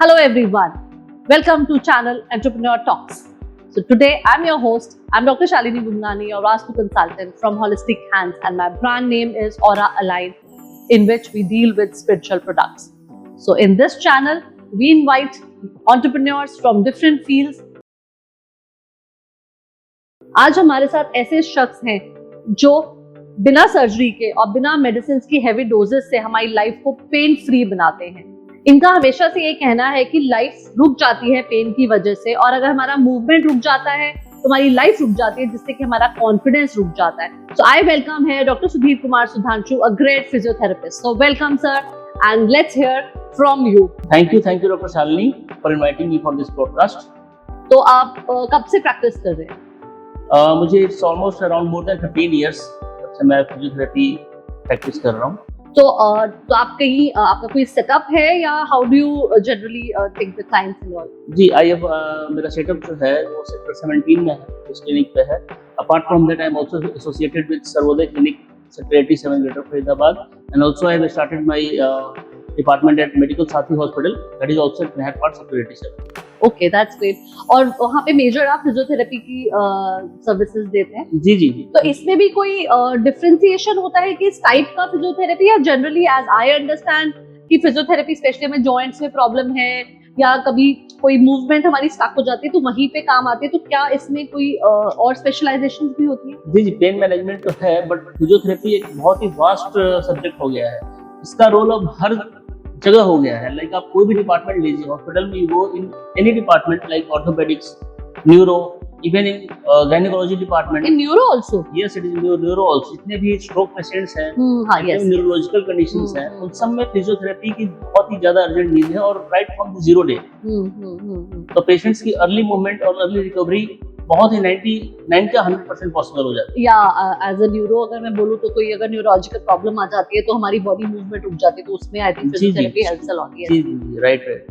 Hello everyone, welcome to channel Entrepreneur Talks. So today I'm your host, I'm Dr. Shalini Gumnani, your Vastu consultant from Holistic Hands, and my brand name is Aura Align, in which we deal with spiritual products. So in this channel, we invite entrepreneurs from different fields. आज हमारे साथ ऐसे शख्स हैं जो बिना surgery के और बिना मेडिसिन की हेवी डोजेस से हमारी लाइफ को पेन फ्री बनाते हैं। इनका हमेशा से ये कहना है कि लाइफ रुक जाती है पेन की वजह से, और अगर हमारा मूवमेंट रुक जाता है तो हमारी लाइफ रुक जाती है, जिससे कि हमारा कॉन्फिडेंस रुक जाता है। सो आई वेलकम है doctor Sudhir Kumar Sudhanshu, a great physiotherapist. So welcome sir, and let's hear from you. Thank you doctor Shalini for inviting me for this podcast. तो आप कब से प्रैक्टिस कर रहे हैं? मुझे it's almost around more than 15 years से मैं फिजियोथेरेपी प्रैक्टिस कर रहा हूँ। तो आप कहीं आपका कोई सेटअप है या how do you generally think the clients and all? जी, आई हैव मेरा सेटअप जो है वो सेक्टर 17 में है, इस क्लिनिक पे है। Apart from that I am also associated with Sarvodaya clinic sector 87 Greater Faridabad, and also I have started my department at medical Saathi hospital, that is also at Nehar park sector 87। Okay, that's great. और वहाँ पे major आप physiotherapy की services देते हैं? जी जी। तो इसमें भी कोई डिफरेंशिएशन होता है कि इस टाइप का फिजियोथेरेपी, या जनरली एज आई अंडरस्टैंड कि फिजियोथेरेपी स्पेशली में जॉइंट्स में प्रॉब्लम है या कभी कोई मूवमेंट हमारी स्टक हो जाती है तो वहीं पे काम आती है, तो क्या इसमें कोई और स्पेशलाइजेशन भी होती है? जी जी, पेन मैनेजमेंट तो है, बट फिजियोथेरेपी एक बहुत ही वास्ट सब्जेक्ट हो गया है। इसका रोल अब हर जगह हो गया है। लाइक आप कोई भी डिपार्टमेंट लीजिए, हॉस्पिटल में वो in any department like orthopaedics, neuro, even in gynaecology department. In neuro also? Yes, it is neuro also. जितने भी स्ट्रोक पेशेंट्स हैं, हाँ, यस, न्यूरोलॉजिकल कंडीशंस हैं, उन सब में फिजियोथेरेपी की बहुत ही ज्यादा अर्जेंट नीड है, और right from the zero day. तो पेशेंट्स की अर्ली मूवमेंट और अर्ली रिकवरी बहुत ही 99 का 100% पॉसिबल हो जाती है। या एज अ न्यूरो अगर मैं बोलूँ तो कोई अगर न्यूरोलॉजिकल प्रॉब्लम आ जाती है तो हमारी बॉडी मूवमेंट रुक जाती है, तो उसमें I think physiotherapy helps a lot. जी जी, राइट।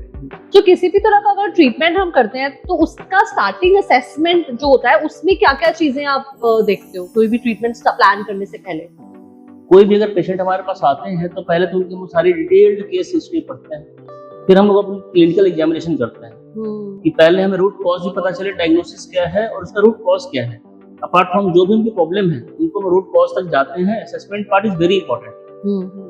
तो किसी भी तरह का अगर ट्रीटमेंट हम करते हैं तो उसका स्टार्टिंग असेसमेंट जो होता है उसमें क्या क्या चीजें आप देखते हो कोई भी ट्रीटमेंट प्लान करने से पहले? कोई भी अगर पेशेंट हमारे पास आते हैं तो पहले तो उनकी हम सारी डिटेल्ड केस हिस्ट्री पढ़ते हैं, फिर हम लोग अपनी क्लिनिकल एग्जामिनेशन करते हैं कि पहले हमें रूट कॉज भी पता चले, डायग्नोसिस क्या है और उसका रूट कॉज क्या है। अपार्ट फ्रॉम जो भी उनकी प्रॉब्लम है उनको हम रूट कॉज तक जाते हैं। Assessment part is very important,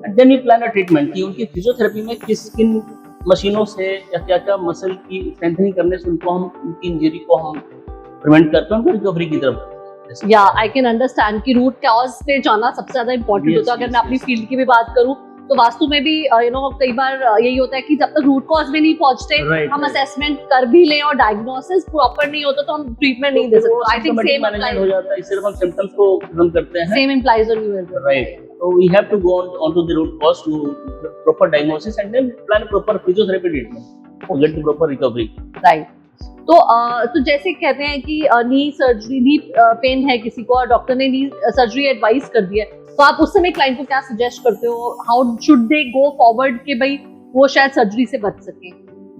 and then we plan a treatment कि उनकी फिजियोथेरेपी में किन मशीनों से या क्या क्या मसल की स्ट्रेंथनिंग करने से उनको हम उनकी इंजरी को हम प्रिवेंट करते हैं, उनको रिकवरी की तरफ। या आई कैन अंडरस्टैंड कि रूट कॉज पे जाना सबसे ज्यादा इंपॉर्टेंट होता है। अगर मैं अपनी फील्ड की भी बात करूं तो वास्तु में भी कई बार यही होता है कि जब तक रूट कॉज में नहीं पहुंचते हम असेसमेंट कर भी लें और डायग्नोसिस प्रॉपर नहीं होता तो हम ट्रीटमेंट नहीं दे सकते। आई थिंक सेम मैनेजमेंट हो जाता है, सिर्फ हम सिम्पटम्स को खत्म करते हैं। Same implies on you, right. So we have to go on to the root cause to proper diagnosis and then plan proper physiotherapy treatment to get the proper recovery. Right. तो जैसे कहते हैं कि नी surgery, knee pain है किसी को और doctor ने नी सर्जरी एडवाइस कर दिया, तो आप उस समय क्लाइंट को क्या सजेस्ट करते हो? How should they go forward कि भाई वो शायद सर्जरी से बच सके?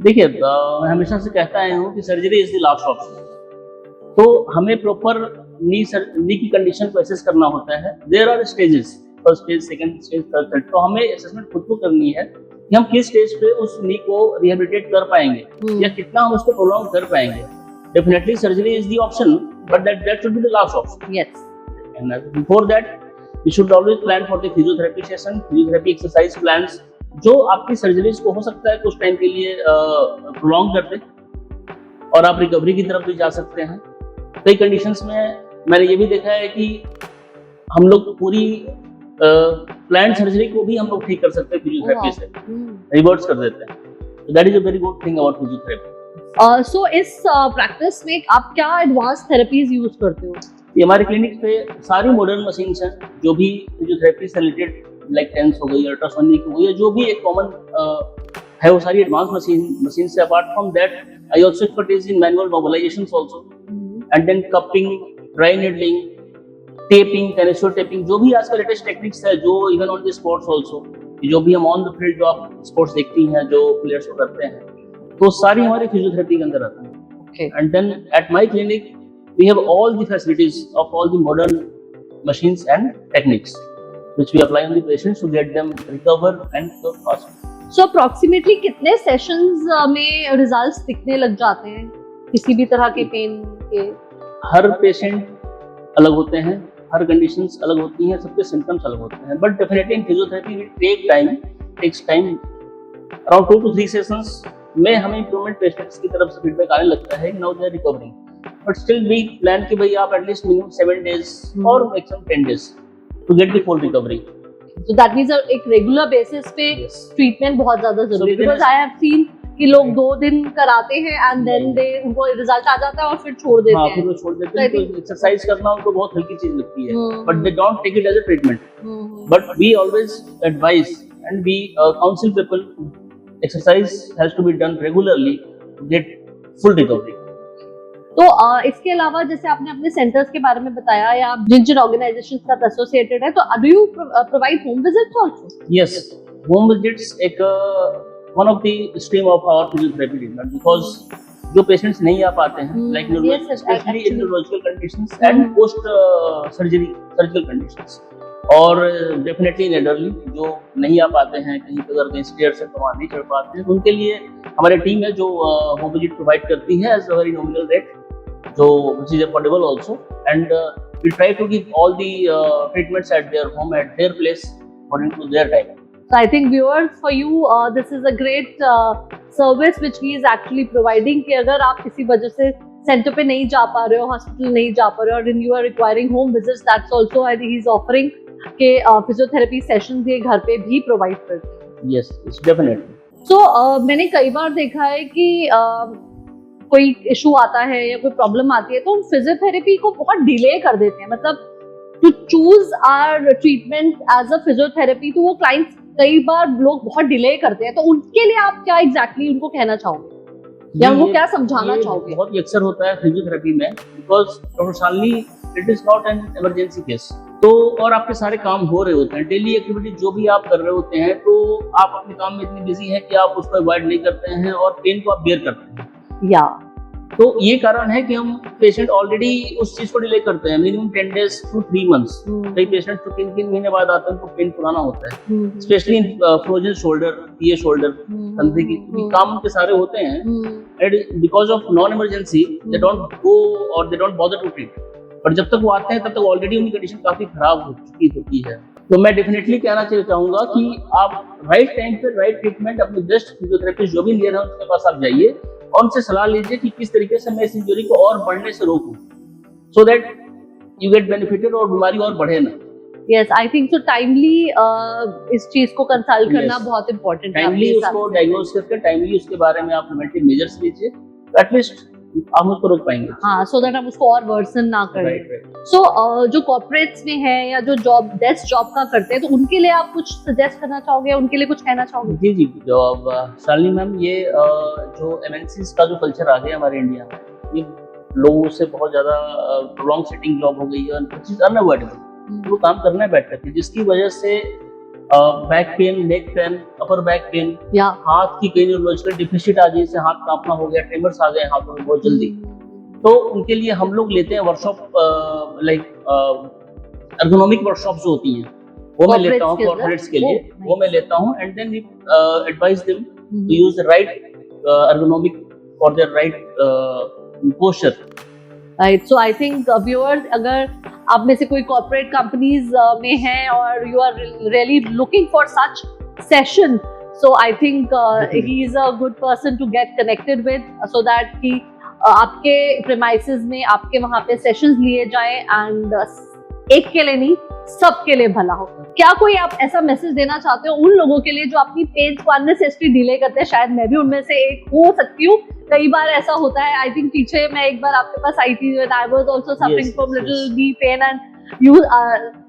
देखिए, मैं हमेशा से कहता आया हूँ कि surgery is the last option. तो हमें प्रॉपर नी की कंडीशन को एसेस करना होता है। There are stages, first stage, second stage, third stage. तो हमें असेसमेंट खुद को करनी है कि हम किस स्टेज पे उस नी को रिहेबिलिटेट कर पाएंगे या कितना हम उसको प्रोलॉन्ग कर पाएंगे। Definitely surgery is the option, but that should be the last option. Yes, and before that we should always plan for the physiotherapy session, physiotherapy exercise plans, जो आपकी सर्जरीज को हो सकता है कुछ टाइम के लिए प्रोलॉन्ग कर दे और आप रिकवरी की तरफ भी जा सकते हैं। कई कंडीशंस में मैंने ये भी देखा है कि हम लोग पूरी प्लान सर्जरी को भी हम लोग ठीक कर सकते हैं फिजियोथेरेपी से, रिवर्स कर देते हैं। So that is a very good thing about physiotherapy. So इस प्रैक्टिस में आप क्या एडवांस थेरेपीज यूज करते हो? ये हमारे क्लिनिक पे सारी मॉडर्न मशीन्स हैं जो भी फिजियोथेरेपी से रिलेटेड, लाइक टेंस हो गई, अल्ट्रासोनिक हो गई, जो भी एक कॉमन है वो सारी एडवांस मशीन से। Apart from that I also expertise in manual mobilisations also, and then cupping, dry needling, taping, kinesio taping, जो भी आजकल लेटेस्ट टेक्निक्स है, जो even on the sports also, जो भी हम ऑन द फील्ड जो आप स्पोर्ट्स देखती हैं जो प्लेयर्स को करते हैं, तो सारी हमारी फिजियोथेरेपी के अंदर आती है। Okay. And then at my clinic we have all the facilities of all the modern machines and techniques which we apply on the patients to get them recover and cure fast. So approximately कितने sessions में results दिखने लग जाते हैं किसी भी तरह के पेन के? हर पेशेंट अलग होते हैं, हर कंडीशंस अलग होती हैं, सबके सिम्टम्स अलग होते हैं, but definitely in physiotherapy will takes time around 2 to 3 sessions में हमें इंप्रूवमेंट पेशेंट्स की तरफ से फीडबैक आने लगता है, now they are recovering, but still we plan कि भाई आप एटलीस्ट मिनिमम 7 days और maximum 10 days to get the full recovery. So that means एक रेगुलर बेसिस पे ट्रीटमेंट बहुत ज्यादा जरूरी है, बिकॉज आई हैव सीन कि लोग 2 दिन कराते हैं एंड देन दे उनको रिजल्ट आ जाता है और फिर छोड़ देते हैं। फिर वो छोड़ देते हैं, तो एक्सरसाइज करना उनको बहुत हल्की चीज लगती है, but they don't take it as a treatment, but we always advise and we counsel people exercise has to be done regularly to get full recovery. तो इसके अलावा जैसे आपने अपने सेंटर्स के बारे में बताया या आप जिन जिन ऑर्गेनाइजेशंस के साथ एसोसिएटेड है, तो do you provide home visits also? Yes, home visits एक one of the stream of our physiotherapy treatment, because जो पेशेंट्स नहीं आ पाते हैं like specially in neurological conditions and post surgical conditions, और डेफिनेटली इन एल्डरली जो नहीं आ पाते हैं, कहीं पे अगर कहीं स्टेयर से तो वहाँ नहीं चढ़ पाते हैं, तो उनके लिए हमारी टीम है जो होम विजिट प्रोवाइड करती है as a very nominal rate, जो which is affordable also, and we try to give all the treatments at their home, at their place, according to their time. So I think viewers, for you this is a great service which he is actually providing कि अगर आप किसी वजह से centre पे नहीं जा पा रहे हो, हॉस्पिटल नहीं जा पा रहे हो, and you are requiring home visits, that's also I think he is offering के फिजियोथेरेपी सेशंस ये घर पे भी प्रोवाइड करते हैं। Yes, it's definitely. So मैंने कई बार देखा है कि कोई इशू आता है या कोई प्रॉब्लम आती है तो हम फिजियोथेरेपी को बहुत डिले कर देते हैं, मतलब to choose our treatment as a physiotherapy, तो वो क्लाइंट्स कई बार लोग बहुत डिले करते हैं, तो उनके लिए आप क्या एग्जैक्टली उनको कहना चाहोगे या उनको क्या समझाना चाहोगे? बहुत ही अक्सर होता है फिजियोथेरेपी में, because professionally it is not an emergency case, तो और आपके सारे काम हो रहे होते हैं, डेली एक्टिविटी जो भी आप कर रहे होते हैं, तो आप अपने काम में इतने बिजी हैं कि आप उसको अवॉइड नहीं करते हैं और पेन को आप बेयर करते हैं, या तो ये कारण है कि हम पेशेंट ऑलरेडी उस चीज को डिले करते हैं मिनिमम 10 days to 3 months। कई पेशेंट तो 3 महीने बाद आते हैं, उनको पेन पुराना होता है, स्पेशली फ्रोजन शोल्डर, ये शोल्डर कंधे की, काम उनके सारे होते हैं, and because of non emergency they don't go और they don't bother to treat, पर जब तक वो आते हैं तब तक ऑलरेडी उनकी कंडीशन काफी खराब हो चुकी होती है। तो मैं डेफिनेटली कहना चाहूंगा कि आप राइट टाइम पे राइट ट्रीटमेंट अपने बेस्ट फिजियोथेरेपिस्ट जो भी नियर है उनके पास आप जाइए और उनसे सलाह लीजिए कि किस तरीके से मैं इस इंजरी को और बढ़ने से रोकूं, so that you get benefited और बीमारी और बढ़े ना। Yes, I think so timely इस चीज को कंसल्ट करना बहुत इंपॉर्टेंट है, टाइमली उसको डायग्नोज करके टाइमली उसके बारे में आप प्रिवेंटिव मेजर्स लीजिए, एटलीस्ट हम उसको रोक पाएंगे। हाँ, सो दैट हम उसको और वर्सन ना करें। right. सो जो कॉर्पोरेट्स में है या जो जॉब डेस्क जॉब का करते हैं, तो उनके लिए आप कुछ सजेस्ट करना चाहोगे, उनके लिए कुछ कहना चाहोगे? जी जी, जो अब शालिनी मैम, ये जो एमएनसीज का जो कल्चर आ गया हमारे इंडिया में, ये लोगों से बहुत ज्यादा लॉन्ग सिटिंग जॉब हो गई है, अनअवॉइडेबल, वो काम करना बैठ करके, जिसकी वजह से back pain, neck pain, upper back pain, हाथ की कई न्यूरोलॉजिकल डिफिशिट आ गई, जैसे हाथ कांपना हो गया, ट्रेमर्स आ गए हाथों में बहुत जल्दी, तो उनके लिए हम लोग लेते हैं वर्कशॉप, लाइक एर्गोनॉमिक वर्कशॉप जो होती हैं, वो मैं लेता हूँ कॉर्पोरेट्स के लिए, वो मैं लेता हूँ, and then we advise them to use the right ergonomic for their right posture. Right, so I think viewers, अगर आप में से कोई कॉर्पोरेट कंपनीज में हैं और you are really looking for such session, so I think he is a good person to get connected with, so that कि आपके प्रेमाइसेस में आपके वहाँ पे सेशंस लिए जाएं एंड एक के लिए नहीं, सबके लिए भला हो। क्या कोई आप ऐसा मैसेज देना चाहते हो उन लोगों के लिए जो अपनी पेन को अननेसेसरी डिले करते हैं? शायद मैं भी उनमें से एक हो सकती हूँ, कई बार ऐसा होता है। आई थिंक पीछे मैं एक बार आपके पास आई थी, I was also suffering from little knee pain and you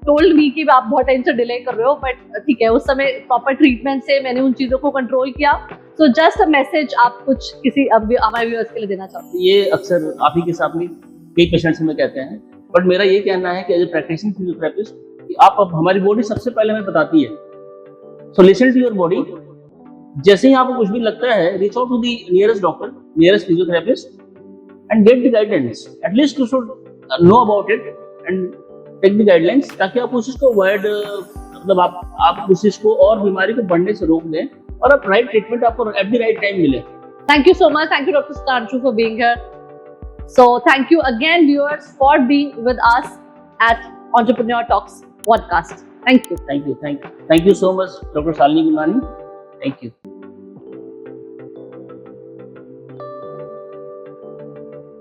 told me कि आप बहुत टाइम से डिले कर रहे हो, बट ठीक है, उस समय प्रॉपर ट्रीटमेंट से मैंने उन चीजों को कंट्रोल किया। सो जस्ट अ मैसेज आप कुछ किसी हमारे व्यूअर्स के लिए देना चाहते हैं? ये अक्सर आप ही के सामने कई पेशेंट्स में कहते हैं, बट मेरा ये कहना है कि एज ए प्रैक्टिशनर फिजियोथेरेपिस्ट कि आप अब हमारी बॉडी सबसे पहले हमें बताती है, so listen to your body. जैसे ही आपको कुछ भी लगता है, reach out to the nearest doctor, nearest physiotherapist and get the guidance, at least you should know about it and take the guidelines, ताकि आप उस चीज को अवॉइड, मतलब आप उस चीज को और बीमारी को बढ़ने से रोक दें और आप राइट ट्रीटमेंट आपको एट द राइट टाइम मिले। Thank you so much. Thank you, Dr. Sudhanshu, for being here. So, thank you again, viewers, for being with us at Entrepreneur Talks podcast. Thank you. Thank you so much, Dr. Shalini Gulani. Thank you.